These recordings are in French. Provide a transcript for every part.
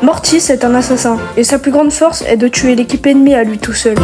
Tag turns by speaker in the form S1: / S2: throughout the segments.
S1: Mortis est un assassin, et sa plus grande force est de tuer l'équipe ennemie à lui tout seul.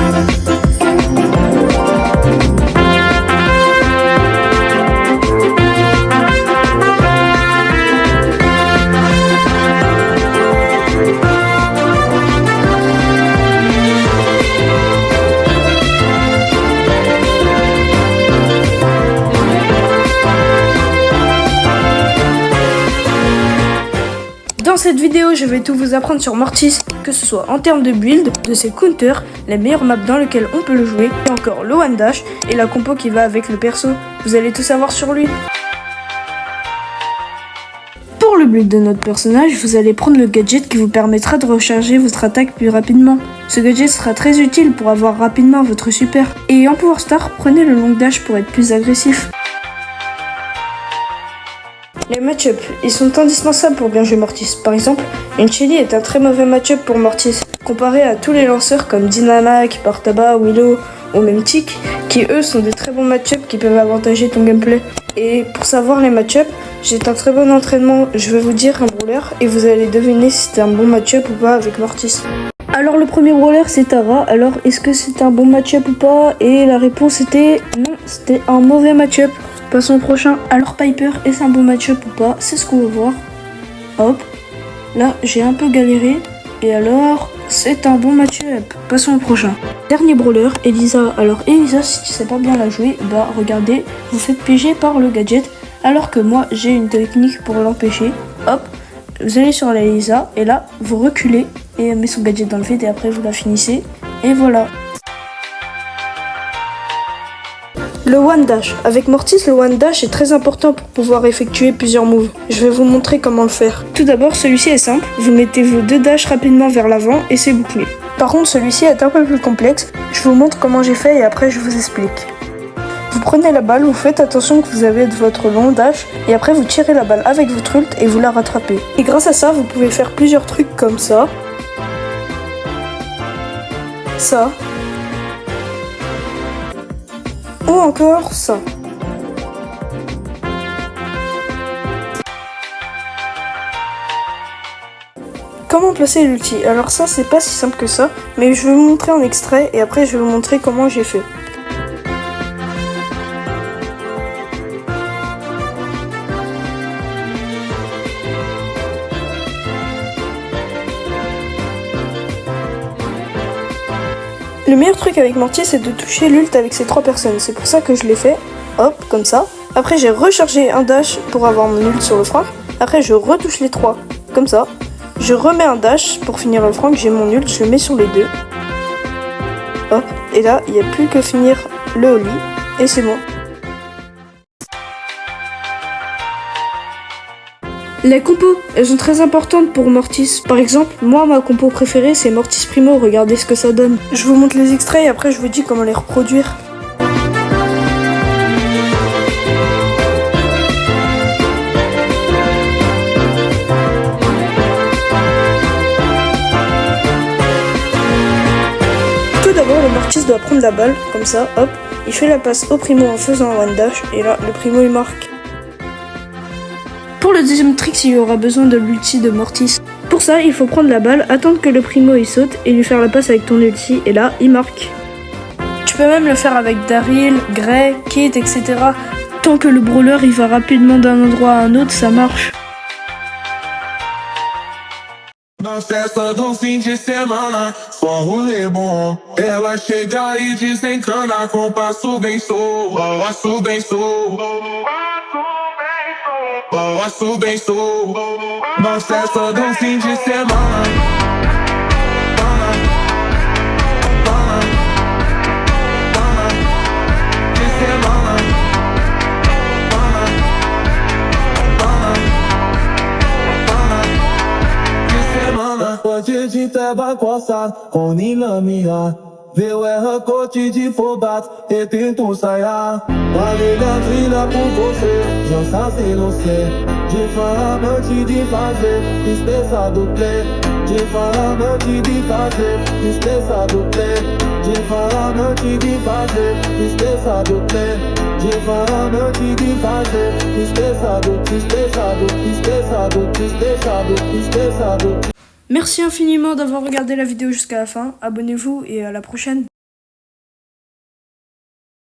S1: Dans cette vidéo, je vais tout vous apprendre sur Mortis, que ce soit en termes de build, de ses counters, les meilleures maps dans lesquelles on peut le jouer, et encore le one dash et la compo qui va avec le perso. Vous allez tout savoir sur lui. Pour le build de notre personnage, vous allez prendre le gadget qui vous permettra de recharger votre attaque plus rapidement. Ce gadget sera très utile pour avoir rapidement votre super. Et en Power Star, prenez le long dash pour être plus agressif. Les match-up, ils sont indispensables pour bien jouer Mortis. Par exemple, une Shelly est un très mauvais match-up pour Mortis, comparé à tous les lanceurs comme Dynamax, Bartaba, Willow ou même Tick, qui eux sont des très bons match-up qui peuvent avantager ton gameplay. Et pour savoir les match-up, j'ai un très bon entraînement, je vais vous dire un brawler et vous allez deviner si c'est un bon match-up ou pas avec Mortis. Alors le premier brawler c'est Tara, alors est-ce que c'est un bon match-up ou pas? Et la réponse était non, c'était un mauvais match-up. Passons au prochain. Alors Piper, est-ce un bon match-up ou pas? C'est ce qu'on va voir. Hop. Là, j'ai un peu galéré. Et alors, c'est un bon match-up. Passons au prochain. Dernier brawler, Elisa. Alors Elisa, si tu sais pas bien la jouer, bah regardez, vous faites piéger par le gadget. Alors que moi, j'ai une technique pour l'empêcher. Hop. Vous allez sur la Elisa. Et là, vous reculez. Et elle met son gadget dans le vide. Et après, vous la finissez. Et voilà. Le One Dash. Avec Mortis, le One Dash est très important pour pouvoir effectuer plusieurs moves. Je vais vous montrer comment le faire. Tout d'abord, celui-ci est simple. Vous mettez vos deux dashs rapidement vers l'avant et c'est bouclé. Par contre, celui-ci est un peu plus complexe. Je vous montre comment j'ai fait et après je vous explique. Vous prenez la balle, vous faites attention que vous avez votre long dash et après vous tirez la balle avec votre ult et vous la rattrapez. Et grâce à ça, vous pouvez faire plusieurs trucs comme ça. Ça. Ou encore ça. Comment placer l'ulti? Alors ça c'est pas si simple que ça, mais je vais vous montrer en extrait et après je vais vous montrer comment j'ai fait. Le meilleur truc avec Mortis, c'est de toucher l'ult avec ces trois personnes. C'est pour ça que je l'ai fait. Hop, comme ça. Après, j'ai rechargé un dash pour avoir mon ult sur le franc. Après, je retouche les trois, comme ça. Je remets un dash pour finir le franc. J'ai mon ult, je le mets sur les deux. Hop, et là, il n'y a plus que finir le holly. Et c'est bon. Les compos, elles sont très importantes pour Mortis. Par exemple, moi, ma compo préférée, c'est Mortis Primo. Regardez ce que ça donne. Je vous montre les extraits et après, je vous dis comment les reproduire. Tout d'abord, le Mortis doit prendre la balle, comme ça, hop. Il fait la passe au Primo en faisant un one dash, et là, le Primo, il marque. Pour le deuxième trick, il y aura besoin de l'ulti de Mortis. Pour ça, il faut prendre la balle, attendre que le Primo il saute et lui faire la passe avec ton ulti et là, il marque. Tu peux même le faire avec Daryl, Grey, Kate, etc. Tant que le brawler il va rapidement d'un endroit à un autre, ça marche.
S2: Na festa do fim de semana, só rolê bom. Ela chega e desencana com passo bem solto, passo bem solto, passo bem solto. Na festa do fim de semana. Pode de tabacoça, com nilamia. Veu erra cote de fobat, e tento sair. Valeu trilha por você, já sabe não sei. De falamante de fazer, espessa do play. De falamante de fazer, espessa do play. De falamante de fazer, espessa do play. De falamante de fazer, espessa do, espessa do, espessa do, espessa do, espessa do.
S1: Merci infiniment d'avoir regardé la vidéo jusqu'à la fin. Abonnez-vous et à la prochaine.